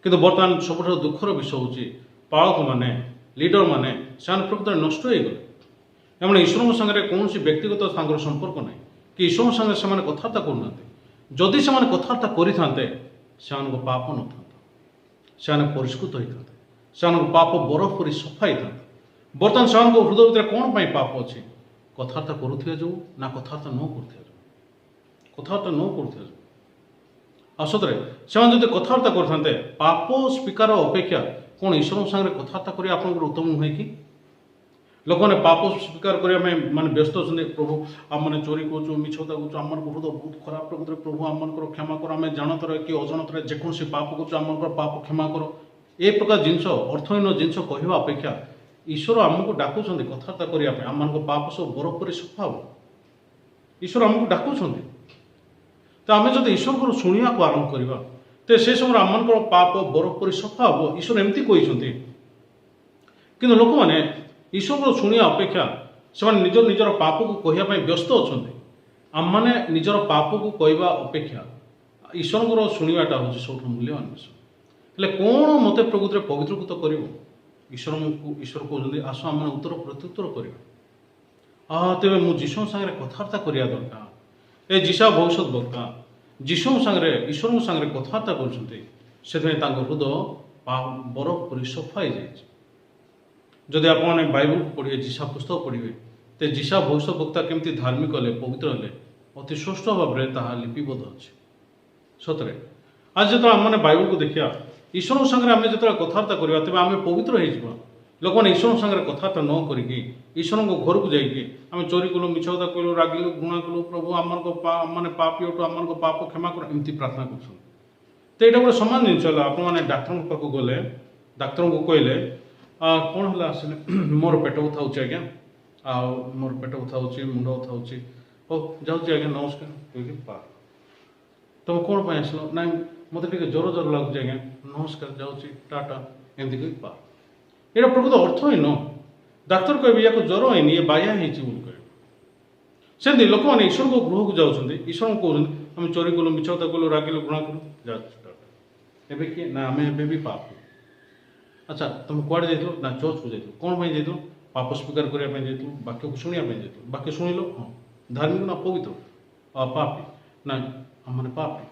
किंतु बर्तमान सब दुखर विषय हूँ पालक मैंने लीडर मैंने से प्रकृत नष्ट हो गले एम ईश्वर सागर कौन व्यक्तिगत संपर्क ना कि ईश्वर सागर से कथबार्ता करना जदि से कथबार्ता करें से पाप न था से परिष्कृत होता से पाप बरफ पर सफा होता बर्तमान से हृदय भितर कौन पाई पाप अच्छे कथबार्ता करुवा जो ना कथबार्ता न करुवा कथबार्ता न करुवा आसतरे से जब कथबार्ता करते पाप स्वीकार अपेक्षा कौन ईश्वर सागर कथबार्ता कर उत्तम नुहे कि लोक मैंने पाप स्वीकार करने माने व्यस्त अच्छा प्रभु आम मैंने चोरी करूँ मिछता करूँ आम हृदय बहुत खराब प्रकृति प्रभु आम क्षमा कर आम जानतर कि अजाणत जेकोसी पाप कर पाप क्षमा कर ए प्रकार जिनस अर्थहीन जिनस कहवा अपेक्षा ईश्वर आमको डाकुं कथबार्ता करने आम पाप सब बरफ पर सफा हो ईश्वर आमको डाकुं तो आम जो ईश्वर को शुणा को आरंभ करवा तो से समय आम पाप बरफ पर सफा हम ईश्वर एमती कहते कि लोक मैंने ईश्वर को शुणा अपेक्षा से निज निजर पाप को कहवाई व्यस्त अच्छा आम मैंने निजर पाप को कहवा अपेक्षा ईश्वर को शुणाटा हूँ सब मूल्यवान विषय हेल्ले कौन मत प्रकृति पवित्रकृत कर ईश्वर कहते आस आम उत्तर प्रत्युत्तर करवा तेरे मुझे जीशु सागर कथबार्ता करवा दरकार ए जीशा भविष्य वक्ता जीशु सागर ईश्वर सागर कथबार्ता कर हृदय बरफ पर सफा हो जाए जदि आप बाइबल को पढ़े जीशा पुस्तक पढ़े तो जीशा भविष्य वक्ता केमती धार्मिक हेले पवित्र हेले अति स्पष्ट भाव में ताहा लिपिबद्ध अच्छे सतरे आज जो आम बाइबल को देखा ईश्वर सागर आम जो कथबार्ता करवा तेज आम पवित्र हो ଲୋକମାନେ ଈଶ୍ୱରଙ୍କ ସାଙ୍ଗରେ କଥାବାର୍ତ୍ତା ନ କରିକି ଈଶ୍ୱରଙ୍କ ଘରକୁ ଯାଇକି ଆମେ ଚୋରି କଲୁ, ମିଛ କଥା କହିଲୁ, ରାଗିଲୁ, ଘୃଣା କଲୁ, ପ୍ରଭୁ ଆମମାନଙ୍କ ମାନେ ପାପୀ ଅଟୁ, ଆମମାନଙ୍କ ପାପ କ୍ଷମା କର, ଏମିତି ପ୍ରାର୍ଥନା କରୁଛନ୍ତି। ତ ଏଇଟା ଗୋଟେ ସମାନ ଜିନିଷ ହେଲା। ଆପଣମାନେ ଡାକ୍ତରଙ୍କ ପାଖକୁ ଗଲେ, ଡାକ୍ତରଙ୍କୁ କହିଲେ କ'ଣ ହେଲା ଆସିଲେ, ମୋର ପେଟ ବଥା ହେଉଛି ଆଜ୍ଞା, ଆଉ ମୋର ପେଟ ବଥା ହେଉଛି, ମୁଣ୍ଡ ବଥା ହେଉଛି, ହଉ ଯାଉଛି ଆଜ୍ଞା ନମସ୍କାର କହିକି ପାର। ତମେ କ'ଣ ପାଇଁ ଆସିଲ? ନାଇଁ ମୋତେ ଟିକେ ଜ୍ୱର ଜ୍ୱର ଲାଗୁଛି ଆଜ୍ଞା, ନମସ୍କାର ଯାଉଛି ଟାଟା, ଏମିତି କହିକି ପାର। ଏଇଟା ପ୍ରକୃତ ଅର୍ଥ ହିଁ ନୁହଁ। ଡାକ୍ତର କହିବେ ୟାକୁ ଜ୍ୱର ହେଇନି, ଏ ବାୟା ହେଇଛି ବୋଲି କହିବେ। ସେମିତି ଲୋକମାନେ ଈଶ୍ୱରଙ୍କ ଗୃହକୁ ଯାଉଛନ୍ତି, ଈଶ୍ୱରଙ୍କୁ କହୁଛନ୍ତି ଆମେ ଚୋରି କଲୁ, ମିଛ କଥା କଲୁ, ରାଗିଲୁ, ଘୃଣା କଲୁ, ଯାଉଛୁ ଟାଟା। ଏବେ କିଏ? ନା ଆମେ ଏବେ ବି ପାପ। ଆଚ୍ଛା ତମେ କୁଆଡ଼େ ଯାଇଥିଲ? ନା ଚର୍ଚ୍ଚକୁ ଯାଇଥିଲ। କ'ଣ ପାଇଁ ଯାଇଥିଲ? ପାପ ସ୍ୱୀକାର କରିବା ପାଇଁ ଯାଇଥିଲ, ବାକ୍ୟକୁ ଶୁଣିବା ପାଇଁ ଯାଇଥିଲ। ବାକ୍ୟ ଶୁଣିଲ, ହଁ। ଧାର୍ମିକ ନା ପବିତ୍ର? ପାପୀ? ନାଇଁ ଆମମାନେ ପାପୀ।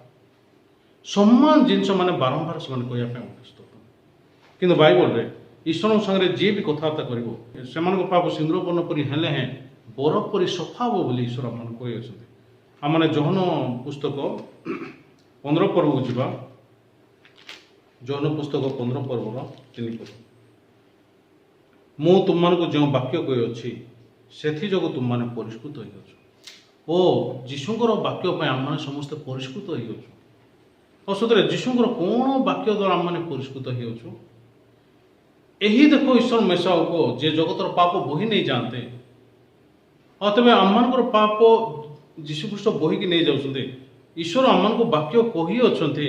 ସମାନ ଜିନିଷ ମାନେ ବାରମ୍ବାର ସେମାନେ କହିବା ପାଇଁ ଅଭ୍ୟସ୍ତ। କିନ୍ତୁ ବାଇବଲରେ ଈଶ୍ୱରଙ୍କ ସାଙ୍ଗରେ ଯିଏ ବି କଥାବାର୍ତ୍ତା କରିବ, ସେମାନଙ୍କ ପାପ ସିନ୍ଦୁର ବର୍ଣ୍ଣ ପରି ହେଲେ ହେଁ ବରଫ ପରି ସଫା ହେବ ବୋଲି ଈଶ୍ୱର ଆମମାନଙ୍କୁ କହିଅଛନ୍ତି। ଆମମାନେ ଯୋହନ ପୁସ୍ତକ 15 ପର୍ବକୁ ଯିବା। ଯୋହନ ପୁସ୍ତକ 15 ପର୍ବର 3 ପଦ। ମୁଁ ତୁମମାନଙ୍କୁ ଯେଉଁ ବାକ୍ୟ କହିଅଛି ସେଥିଯୋଗୁଁ ତୁମମାନେ ପରିଷ୍କୃତ ହୋଇଅଛ। ଓ ଯୀଶୁଙ୍କର ବାକ୍ୟ ପାଇଁ ଆମମାନେ ସମସ୍ତେ ପରିଷ୍କୃତ ହୋଇଅଛୁ। ଆଉ ସତରେ ଯୀଶୁଙ୍କର କ'ଣ ବାକ୍ୟ ଦ୍ୱାରା ଆମମାନେ ପରିଷ୍କୃତ ହୋଇଅଛୁ? ଏହି ଦେଖ ଈଶ୍ୱର ମେସାଉକ ଯେ ଜଗତର ପାପ ବୋହି ନେଇ ଯାଆନ୍ତେ। ଆଉ ତେବେ ଆମମାନଙ୍କର ପାପ ଯୀଶୁଖ୍ରୀଷ୍ଟ ବୋହିକି ନେଇ ଯାଉଛନ୍ତି। ଈଶ୍ୱର ଆମମାନଙ୍କୁ ବାକ୍ୟ କହିଅଛନ୍ତି,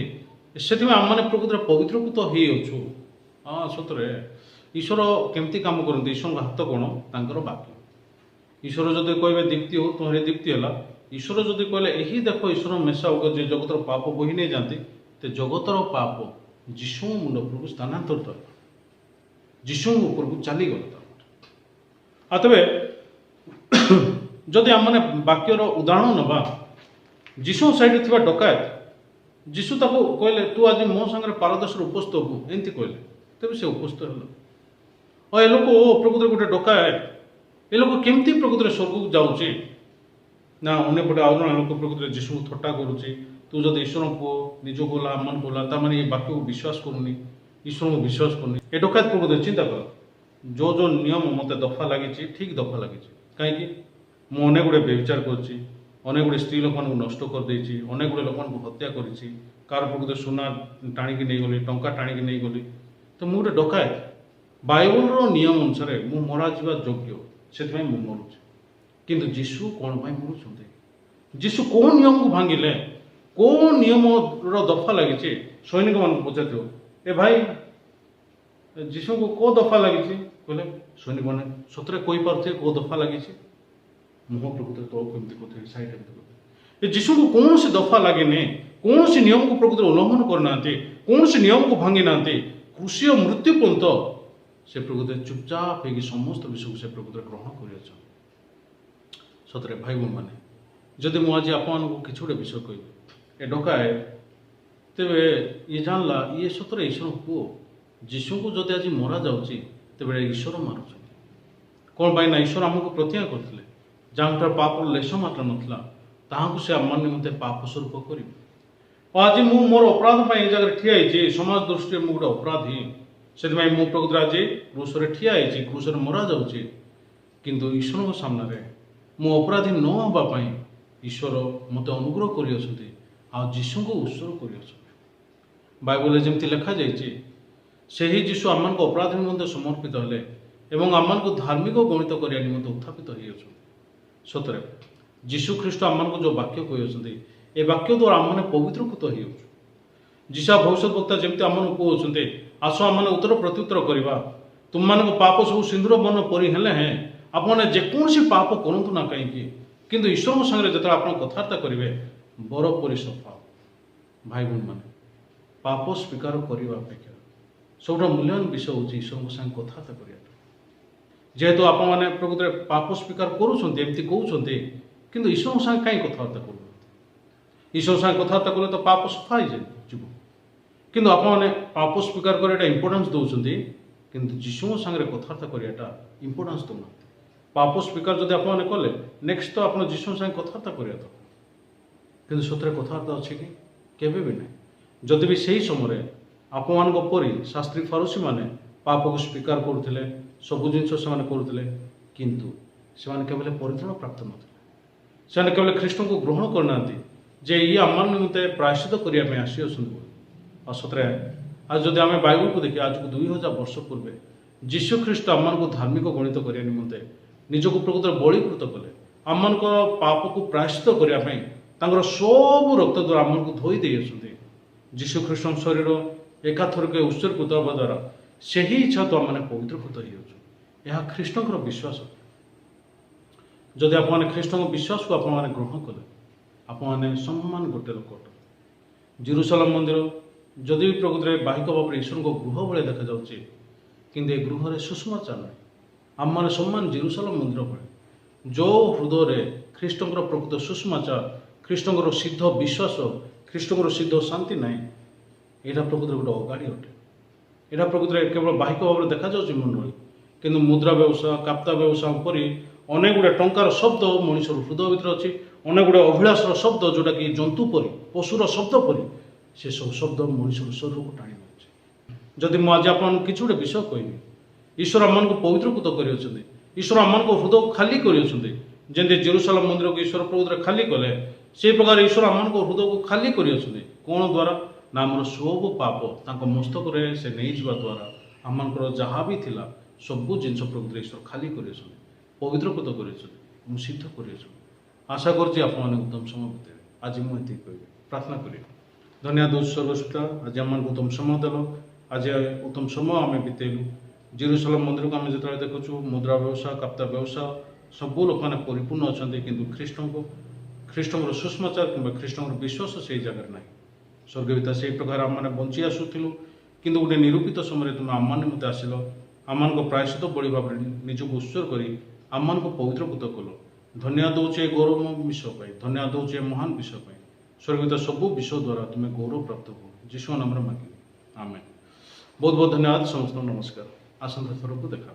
ସେଥିପାଇଁ ଆମମାନେ ପ୍ରକୃତରେ ପବିତ୍ରକୃତ ହେଇଅଛୁ। ହଁ ସତରେ ଈଶ୍ୱର କେମିତି କାମ କରନ୍ତି? ଈଶ୍ୱରଙ୍କ ହାତ କ'ଣ? ତାଙ୍କର ବାକ୍ୟ। ଈଶ୍ୱର ଯଦି କହିବେ ଦୀପ୍ତି ହଉ, ତୁମର ଦୀପ୍ତି ହେଲା। ଈଶ୍ୱର ଯଦି କହିଲେ ଏହି ଦେଖ ଈଶ୍ୱର ମେସାଉକ ଯେ ଜଗତର ପାପ ବୋହି ନେଇ ଯାଆନ୍ତି, ତ ଜଗତର ପାପ ଯୀଶୁଙ୍କ ମୁଣ୍ଡ ଉପରକୁ ସ୍ଥାନାନ୍ତରିତ ହେଲା, ଯୀଶୁଙ୍କ ଉପରକୁ ଚାଲିଗଲା। ଆଉ ତେବେ ଯଦି ଆମମାନେ ବାକ୍ୟର ଉଦାହରଣ ନେବା, ଯୀଶୁଙ୍କ ସାଇଡ଼ରେ ଥିବା ଡକାୟତ, ଯୀଶୁ ତାକୁ କହିଲେ ତୁ ଆଜି ମୋ ସାଙ୍ଗରେ ପାରଦର୍ଶରେ ଉପସ୍ଥିତ ହବୁ, ଏମିତି କହିଲେ। ତେବେ ସେ ଉପସ୍ଥିତ ହେଲା। ଆଉ ଏ ଲୋକ ପ୍ରକୃତରେ ଗୋଟେ ଡକାୟତ, ଏ ଲୋକ କେମିତି ପ୍ରକୃତରେ ସ୍ୱର୍ଗକୁ ଯାଉଛି? ନା ଅନ୍ୟପଟେ ଆଉ ଜଣେ ଲୋକ ପ୍ରକୃତରେ ଯୀଶୁଙ୍କୁ ଥଟ୍ଟା କରୁଛି। ତୁ ଯଦି ଈଶ୍ୱରଙ୍କ ପୁଅ, ନିଜକୁ ହେଲା ଆମମାନଙ୍କୁ ହେଲା, ତାମାନେ ଏ ବାକ୍ୟକୁ ବିଶ୍ୱାସ କରୁନି, ଈଶ୍ୱରଙ୍କୁ ବିଶ୍ୱାସ କରୁନି। ଏ ଡକାୟତ ପ୍ରକୃତରେ ଚିନ୍ତା କର, ଯେଉଁ ନିୟମ ମୋତେ ଦଫା ଲାଗିଛି, ଠିକ୍ ଦଫା ଲାଗିଛି। କାହିଁକି? ମୁଁ ଅନେକ ଗୁଡ଼ିଏ ବ୍ୟଭିଚାର କରିଛି, ଅନେକ ଗୁଡ଼ିଏ ସ୍ତ୍ରୀ ଲୋକମାନଙ୍କୁ ନଷ୍ଟ କରିଦେଇଛି, ଅନେକ ଗୁଡ଼ିଏ ଲୋକମାନଙ୍କୁ ହତ୍ୟା କରିଛି, କାହାର ପ୍ରକୃତରେ ସୁନା ଟାଣିକି ନେଇଗଲି, ଟଙ୍କା ଟାଣିକି ନେଇଗଲି। ତ ମୁଁ ଗୋଟେ ଡକାୟତ। ବାଇବଲର ନିୟମ ଅନୁସାରେ ମୁଁ ମରାଯିବା ଯୋଗ୍ୟ, ସେଥିପାଇଁ ମୁଁ ମରୁଛି। କିନ୍ତୁ ଯୀଶୁ କ'ଣ ପାଇଁ ମରୁଛନ୍ତି? ଯୀଶୁ କେଉଁ ନିୟମକୁ ଭାଙ୍ଗିଲେ? କେଉଁ ନିୟମର ଦଫା ଲାଗିଛି? ସୈନିକମାନଙ୍କୁ ପଚାରିଥିବ, ଏ ଭାଇ ଯୀଶୁଙ୍କୁ କେଉଁ ଦଫା ଲାଗିଛି? କହିଲେ ସୈନିକମାନେ ସତରେ କହିପାରୁଥିବେ କେଉଁ ଦଫା ଲାଗିଛି। ମୁହଁ ପ୍ରକୃତରେ ତଳକୁ ଏମିତି କରିଥିବେ, ସାଇଡ୍ ଏମିତି କରିଥିବେ। ଏ ଯୀଶୁଙ୍କୁ କୌଣସି ଦଫା ଲାଗିନି, କୌଣସି ନିୟମକୁ ପ୍ରକୃତରେ ଉଲ୍ଲଂଘନ କରିନାହାନ୍ତି, କୌଣସି ନିୟମକୁ ଭାଙ୍ଗି ନାହାନ୍ତି। କୃଷିୟ ମୃତ୍ୟୁ ପର୍ଯ୍ୟନ୍ତ ସେ ପ୍ରକୃତରେ ଚୁପଚାପ ହେଇକି ସମସ୍ତ ବିଷୟକୁ ସେ ପ୍ରକୃତରେ ଗ୍ରହଣ କରିଅଛନ୍ତି। ସତରେ ଭାଇ ଭଉଣୀମାନେ, ଯଦି ମୁଁ ଆଜି ଆପଣମାନଙ୍କୁ କିଛି ଗୋଟେ ବିଷୟ କହିବି, ଏ ଡକାଏ ତେବେ ଇଏ ଜାଣିଲା ଇଏ ସତରେ ଈଶ୍ୱରଙ୍କ ପୁଅ। ଯୀଶୁଙ୍କୁ ଯଦି ଆଜି ମରାଯାଉଛି, ତେବେ ଈଶ୍ୱର ମାରୁଛନ୍ତି। କ'ଣ ପାଇଁ? ନା ଈଶ୍ୱର ଆମକୁ ପ୍ରତିଜ୍ଞା କରିଥିଲେ, ଯାହାଙ୍କର ପାପର ଲେଶ ମାତ୍ର ନଥିଲା, ତାହାଙ୍କୁ ସେ ଆମ ନିମନ୍ତେ ପାପ ସ୍ୱରୂପ କରିବେ। ଆଉ ଆଜି ମୁଁ ମୋର ଅପରାଧ ପାଇଁ ଏ ଜାଗାରେ ଠିଆ ହେଇଛି। ସମାଜ ଦୃଷ୍ଟିରେ ମୁଁ ଗୋଟେ ଅପରାଧୀ, ସେଥିପାଇଁ ମୁଁ ପ୍ରକୃତରେ ଆଜି କ୍ରୁଶରେ ଠିଆ ହେଇଛି, କ୍ରୁଶରେ ମରାଯାଉଛି। କିନ୍ତୁ ଈଶ୍ୱରଙ୍କ ସାମ୍ନାରେ ମୁଁ ଅପରାଧୀ ନ ହେବା ପାଇଁ ଈଶ୍ୱର ମୋତେ ଅନୁଗ୍ରହ କରିଅଛନ୍ତି, ଆଉ ଯୀଶୁଙ୍କୁ ଉତ୍ସର୍ଗ କରିଅଛନ୍ତି। ବାଇବଲରେ ଯେମିତି ଲେଖାଯାଇଛି, ସେହି ଯୀଶୁ ଆମମାନଙ୍କ ଅପରାଧ ନିମନ୍ତେ ସମର୍ପିତ ହେଲେ ଏବଂ ଆମମାନଙ୍କୁ ଧାର୍ମିକ ଗଣିତ କରିବା ନିମନ୍ତେ ଉତ୍ଥାପିତ ହୋଇଅଛନ୍ତି। ସତରେ ଯୀଶୁ ଖ୍ରୀଷ୍ଟ ଆମମାନଙ୍କୁ ଯେଉଁ ବାକ୍ୟ କହିଅଛନ୍ତି, ଏ ବାକ୍ୟ ଦ୍ୱାରା ଆମମାନେ ପବିତ୍ରକୃତ ହୋଇଅଛୁ। ଯୀଶା ଭବିଷ୍ୟତ ବକ୍ତା ଯେମିତି ଆମମାନଙ୍କୁ କହୁଛନ୍ତି, ଆସ ଆମମାନେ ଉତ୍ତର ପ୍ରତ୍ୟୁତ୍ତର କରିବା। ତୁମମାନଙ୍କ ପାପ ସବୁ ସିନ୍ଦୁର ବର୍ଣ୍ଣ ପରି ହେଲେ ହେଁ ଆପଣମାନେ ଯେକୌଣସି ପାପ କରନ୍ତୁ ନା କାହିଁକି, କିନ୍ତୁ ଈଶ୍ୱରଙ୍କ ସାଙ୍ଗରେ ଯେତେବେଳେ ଆପଣ କଥାବାର୍ତ୍ତା କରିବେ, ବରଫ ପରି ସଫା। ଭାଇ ଭଉଣୀମାନେ, ପାପ ସ୍ୱୀକାର କରିବା ଅପେକ୍ଷା ସବୁଠାରୁ ମୂଲ୍ୟବାନ ବିଷୟ ହେଉଛି ଈଶ୍ୱରଙ୍କ ସାଙ୍ଗେ କଥାବାର୍ତ୍ତା କରିବାଟା। ଯେହେତୁ ଆପଣମାନେ ପ୍ରକୃତରେ ପାପ ସ୍ୱୀକାର କରୁଛନ୍ତି, ଏମିତି କହୁଛନ୍ତି, କିନ୍ତୁ ଈଶ୍ୱରଙ୍କ ସାଙ୍ଗେ କାହିଁ କଥାବାର୍ତ୍ତା କରୁନାହାନ୍ତି? ଈଶ୍ୱରଙ୍କ ସାଙ୍ଗେ କଥାବାର୍ତ୍ତା କଲେ ତ ପାପ ସଫା ହେଇଯିବ। କିନ୍ତୁ ଆପଣମାନେ ପାପ ସ୍ୱୀକାର କରିବାଟା ଇମ୍ପୋର୍ଟାନ୍ସ ଦେଉଛନ୍ତି, କିନ୍ତୁ ଯୀଶୁଙ୍କ ସାଙ୍ଗରେ କଥାବାର୍ତ୍ତା କରିବାଟା ଇମ୍ପୋର୍ଟାନ୍ସ ଦେଉନାହାନ୍ତି। ପାପ ସ୍ୱୀକାର ଯଦି ଆପଣମାନେ କଲେ, ନେକ୍ସଟ ତ ଆପଣ ଯୀଶୁଙ୍କ ସାଙ୍ଗେ କଥାବାର୍ତ୍ତା କରିବା ତ, କିନ୍ତୁ ସତରେ କଥାବାର୍ତ୍ତା ଅଛି କି? କେବେ ବି ନାହିଁ। ଯଦି ବି ସେହି ସମୟରେ ଆପଣମାନଙ୍କ ପରି ଶାସ୍ତ୍ରୀ ଫାରୁସୀମାନେ पाप को स्वीकार करुले सबु जिन करुले किंतु से केवल परित्राण प्राप्त ना केवल ख्रीष्ट को ग्रहण करना जे ये आम निमंते प्रायश्चित करने आसी सतरे आज जदि आम बाइबल को देखिए आज को 2000 वर्ष पूर्वे जीशु ख्रीष्ट आम को धार्मिक गणित करने निमंते निजक प्रकृत बलिकृत कले आम पाप को प्रायश्चित करने सब रक्त द्वारा आम को धोई दे जीशु ख्रीष्ट शरीर एकाथरक उत्सर्गित हवा द्वारा से ही इच्छा तो आम पवित्रकृत हो ख्रीष्टर विश्वास जदि आप ख्रीष्ट विश्वास को आप ग्रहण कले आप सम्मान गोटे लोक जेरुसलेम मंदिर जदि प्रकृत बाहिक भाव में ईश्वर को गृह भाई देखा जाऊँगी कि गृह सुषमाचार ना आम मैंने सम्मान जेरुसलेम मंदिर भाई जो हृदय ख्रीष्टर प्रकृत सुषमाचार ख्रीष्टर सिद्ध विश्वास ख्रीष्टर सिद्ध शांति ना यहाँ प्रकृत गोटे अगाड़ी अटे यहाँ प्रकृत केवल बाहिक भाव में देखा जाऊँगी मंडली किंतु मुद्रा व्यवसाय काप्ता व्यवसाय पर अनेक गुड़ा टंकार शब्द मनुष्य हृदय भर अच्छी अनेक गुड़ा अभिलाषर शब्द जोटा कि जंतु परी पशुर शब्द परी से सब शब्द मनुष्य शरीर को टाणी नौचे जदि मुझे आप किसी गोटे विषय कहबी ईश्वर आम को पवित्रकृत कर ईश्वर आम को हृदय खाली कर जेरुसलेम मंदिर को ईश्वर प्रकृत खाली कले से प्रकार ईश्वर आम को हृदय को खाली कर कौन द्वारा ना आम सब पाप मस्तक से नहीं जावा द्वारा आमर जहाँ भी थिला सबू जिन प्रकृत ईश्वर खाली कर पवित्रकृत कर सिद्ध कर आशा करुँच उत्तम समय बीते आज मुझे कह प्रार्थना करी धन्यवाद दो सर्वश्रेष्ठ आज आम उत्तम समय देल आज उत्तम समय आम बीतेलु जेरुसलेम मंदिर को आम जो देखु मुद्रा व्यवसाय काप्ता व्यवसाय सबू लोक मैंने परिपूर्ण अच्छा किंतु ख्रीष्टर सुषमाचार कि ख्रीष्टर विश्वास से जगह ना स्वर्गीयता से प्रकार आम मैंने बंची आसुलु किंतु गोटे निरूपित समय तुम आम मत आसिल आम प्रायश्चित बड़ी भाव निजक उत्सर्ग कर आम को पवित्रकृत कल धन्यवाद दूचे गौरव विषय धन्यवाद दूचे महान विषय स्वर्गीयता सबू विषय द्वारा तुम्हें गौरव प्राप्त हो जीशु नाम मांगी आमेन बहुत बहुत धन्यवाद समस्त नमस्कार आसंता थर को देखा।